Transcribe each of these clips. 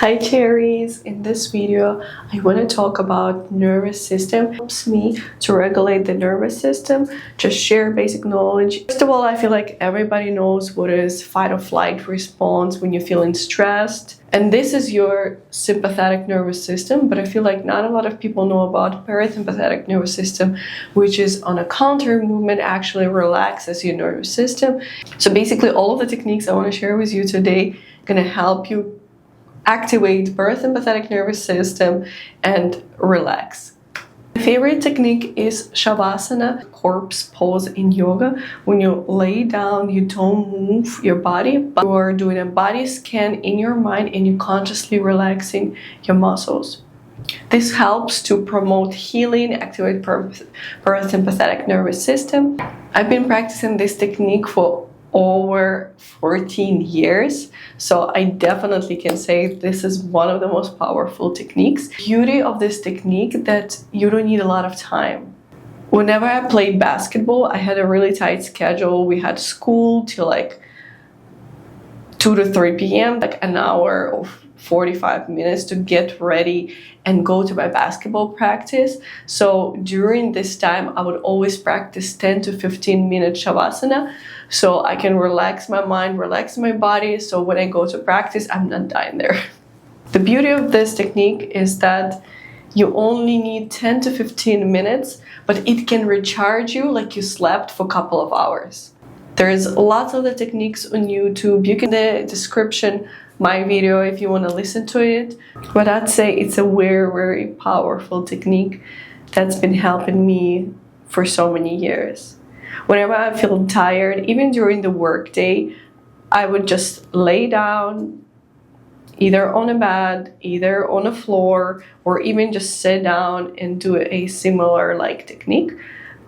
Hi cherries! In this video, I want to talk about nervous system. It helps me to regulate the nervous system, just share basic knowledge. First of all, I feel like everybody knows what is fight or flight response when you're feeling stressed. And this is your sympathetic nervous system, but I feel like not a lot of people know about parasympathetic nervous system, which is on a counter movement, actually relaxes your nervous system. So basically all of the techniques I want to share with you today are going to help you activate parasympathetic nervous system and relax. My favorite technique is Shavasana, corpse pose in yoga. When you lay down, you don't move your body, but you are doing a body scan in your mind and you're consciously relaxing your muscles. This helps to promote healing, activate parasympathetic nervous system. I've been practicing this technique for over 14 years, so I definitely can say this is one of the most powerful techniques. Beauty of this technique that you don't need a lot of time. Whenever I played basketball, I had a really tight schedule. We had school till like 2 to 3 p.m., like an hour or 45 minutes to get ready and go to my basketball practice. So during this time, I would always practice 10 to 15 minute Shavasana so I can relax my mind, relax my body. So when I go to practice, I'm not dying there. The beauty of this technique is that you only need 10 to 15 minutes, but it can recharge you like you slept for a couple of hours. There's lots of the techniques on YouTube. You can in the description my video if you want to listen to it. But I'd say it's a very, very powerful technique that's been helping me for so many years. Whenever I feel tired, even during the work day, I would just lay down either on a bed, either on a floor, or even just sit down and do a similar technique.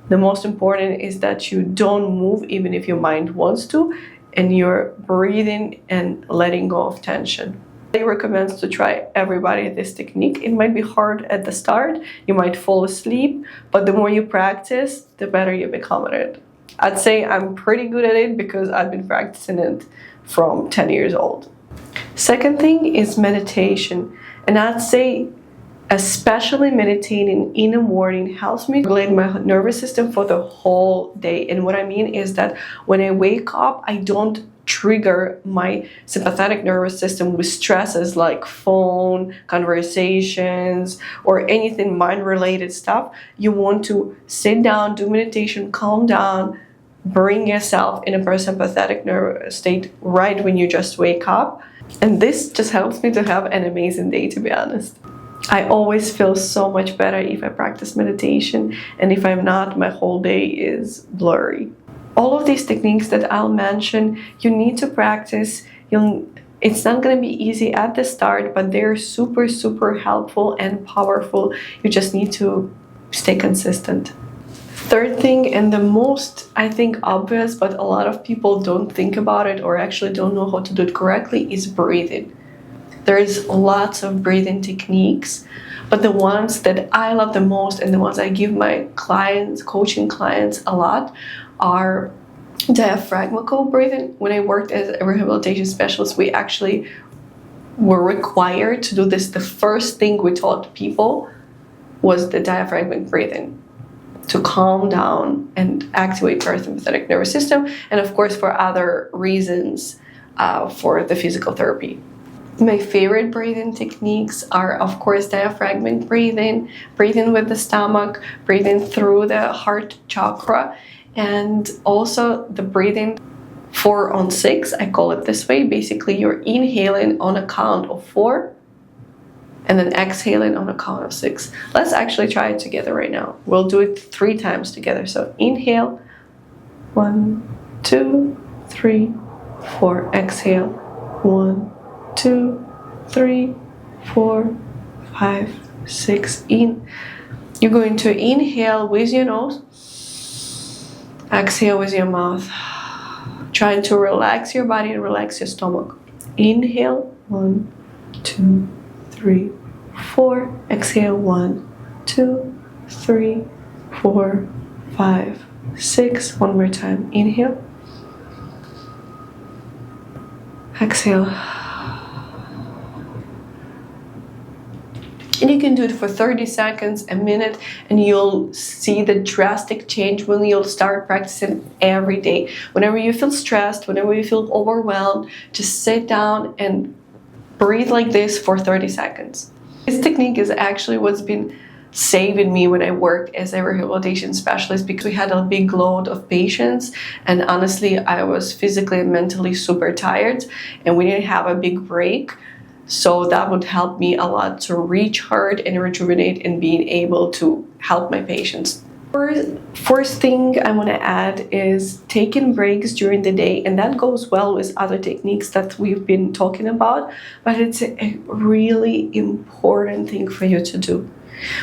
The most important is that you don't move even if your mind wants to, and you're breathing and letting go of tension. I recommend to try everybody this technique. It might be hard at the start, you might fall asleep, but the more you practice, the better you become at it. I'd say I'm pretty good at it because I've been practicing it from 10 years old. Second thing is meditation, and I'd say especially meditating in the morning helps me regulate my nervous system for the whole day. And what I mean is that when I wake up, I don't trigger my sympathetic nervous system with stresses like phone, conversations, or anything mind-related stuff. You want to sit down, do meditation, calm down, bring yourself in a parasympathetic nervous state right when you just wake up. And this just helps me to have an amazing day, to be honest. I always feel so much better if I practice meditation, and if I'm not, my whole day is blurry. All of these techniques that I'll mention, you need to practice. It's not going to be easy at the start, but they're super, super helpful and powerful. You just need to stay consistent. Third thing, and the most, I think, obvious, but a lot of people don't think about it or actually don't know how to do it correctly, is breathing. There's lots of breathing techniques, but the ones that I love the most and the ones I give my clients, coaching clients a lot, are diaphragmatic breathing. When I worked as a rehabilitation specialist, we actually were required to do this. The first thing we taught people was the diaphragmatic breathing to calm down and activate parasympathetic nervous system, and of course for other reasons for the physical therapy. My favorite breathing techniques are, of course, diaphragmatic breathing, breathing with the stomach, breathing through the heart chakra, and also the breathing 4 on 6, I call it this way. Basically, you're inhaling on a count of 4 and then exhaling on a count of 6. Let's actually try it together right now. We'll do it 3 times together. So inhale, 1, 2, 3, 4. Exhale, 1, 2, 3, 4, 5, 6. You're going to inhale with your nose, exhale with your mouth, trying to relax your body and relax your stomach. Inhale, 1, 2, 3, 4. Exhale, 1, 2, 3, 4, 5, 6. One more time. Inhale, exhale. And you can do it for 30 seconds, a minute, and you'll see the drastic change when you'll start practicing every day. Whenever you feel stressed, whenever you feel overwhelmed, just sit down and breathe like this for 30 seconds. This technique is actually what's been saving me when I worked as a rehabilitation specialist, because we had a big load of patients, and honestly I was physically and mentally super tired, and we didn't have a big break. So that would help me a lot to recharge and rejuvenate and being able to help my patients. First thing I want to add is taking breaks during the day, and that goes well with other techniques that we've been talking about, but it's a really important thing for you to do.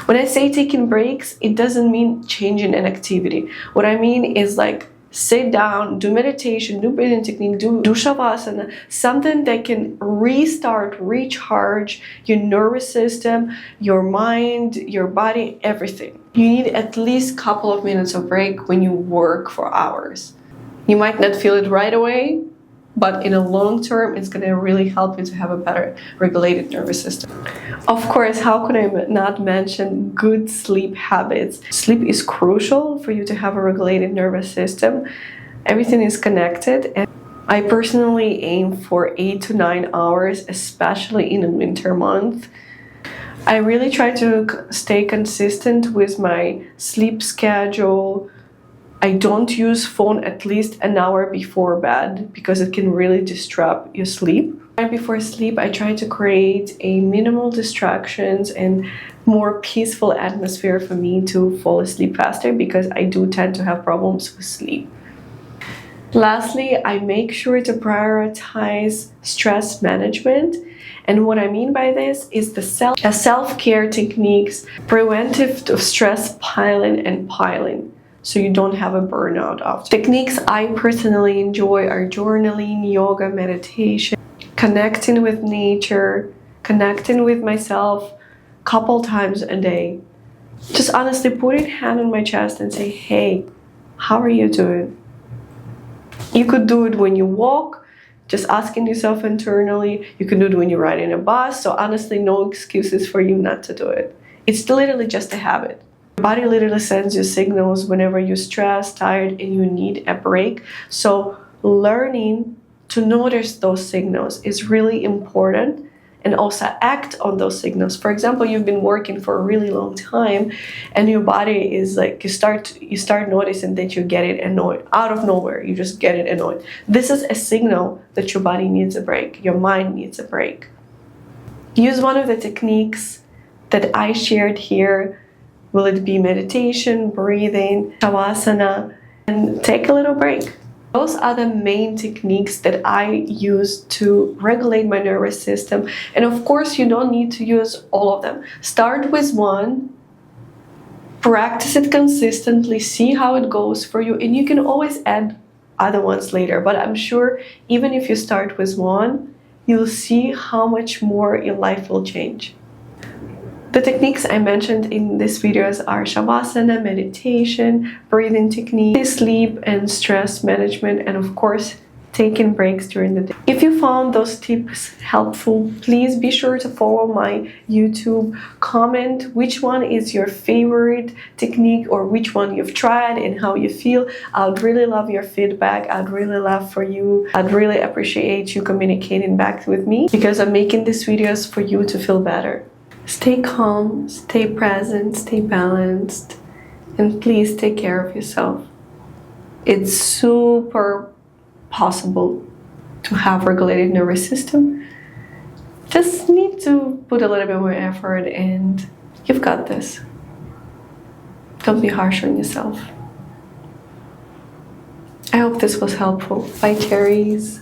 When I say taking breaks, it doesn't mean changing an activity. What I mean is like sit down, do meditation, do breathing technique, do shavasana, something that can restart, recharge your nervous system, your mind, your body, everything. You need at least a couple of minutes of break when you work for hours. You might not feel it right away, but in the long term, it's going to really help you to have a better regulated nervous system. Of course, how could I not mention good sleep habits? Sleep is crucial for you to have a regulated nervous system. Everything is connected, and I personally aim for 8 to 9 hours, especially in the winter month. I really try to stay consistent with my sleep schedule. I don't use phone at least an hour before bed because it can really disrupt your sleep. Right before sleep, I try to create a minimal distractions and more peaceful atmosphere for me to fall asleep faster, because I do tend to have problems with sleep. Lastly, I make sure to prioritize stress management. And what I mean by this is the self-care techniques, preventive of stress piling and piling, so you don't have a burnout after. Techniques I personally enjoy are journaling, yoga, meditation, connecting with nature, connecting with myself a couple times a day. Just honestly putting a hand on my chest and say, hey, how are you doing? You could do it when you walk, just asking yourself internally. You can do it when you're riding a bus. So honestly, no excuses for you not to do it. It's literally just a habit. Your body literally sends you signals whenever you're stressed, tired, and you need a break. So learning to notice those signals is really important, and also act on those signals. For example, you've been working for a really long time and your body is like, you start noticing that you get it annoyed out of nowhere. You just get it annoyed. This is a signal that your body needs a break, your mind needs a break. Use one of the techniques that I shared here. Will it be meditation, breathing, shavasana, and take a little break. Those are the main techniques that I use to regulate my nervous system. And of course, you don't need to use all of them. Start with one, practice it consistently, see how it goes for you, and you can always add other ones later. But I'm sure even if you start with one, you'll see how much more your life will change. The techniques I mentioned in these videos are shavasana, meditation, breathing technique, sleep and stress management, and of course, taking breaks during the day. If you found those tips helpful, please be sure to follow my YouTube. Comment which one is your favorite technique or which one you've tried and how you feel. I'd really love your feedback. I'd really love for you. I'd really appreciate you communicating back with me, because I'm making these videos for you to feel better. Stay calm, stay present, stay balanced, and please take care of yourself. It's super possible to have regulated nervous system. Just need to put a little bit more effort, and you've got this. Don't be harsh on yourself. I hope this was helpful. Bye, cherries.